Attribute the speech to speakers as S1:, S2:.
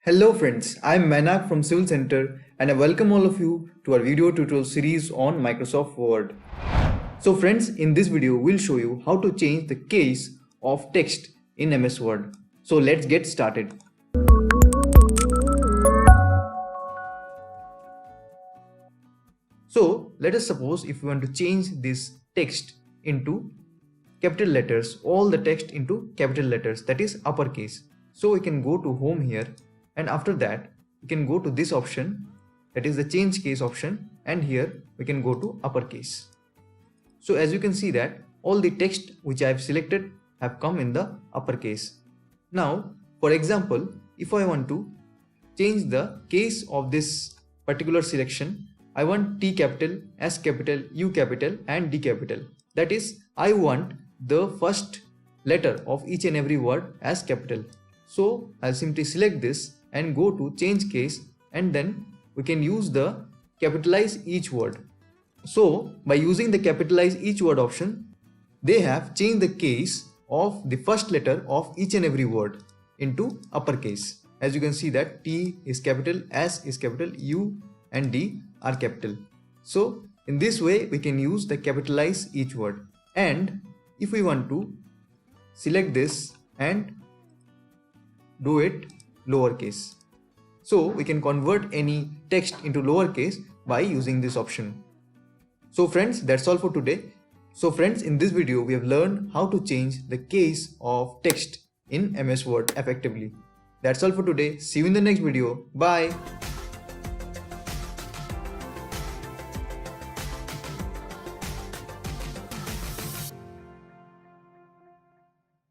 S1: Hello friends, I am Manak from Civil Center and I welcome all of you to our video tutorial series on Microsoft Word. So friends, in this video we'll show you how to change the case of text in MS Word. So let's get started. So let us suppose if we want to change this text into capital letters, all the text into capital letters, that is uppercase. So we can go to home here. And after that, we can go to this option, that is the change case option, and here we can go to uppercase. So as you can see that all the text which I have selected have come in the uppercase. Now, for example, if I want to change the case of this particular selection, I want T capital, S capital, U capital and D capital. That is, I want the first letter of each and every word as capital. So I'll simply select this and go to change case, and then we can use the capitalize each word. So by using the capitalize each word option, they have changed the case of the first letter of each and every word into uppercase. As you can see that T is capital, S is capital, U and D are capital. So in this way we can use the capitalize each word. And if we want to select this and do it lowercase, so we can convert any text into lowercase by using this option. So friends, that's all for today. So friends, in this video we have learned how to change the case of text in MS Word effectively. That's all for today. See you in the next video. Bye.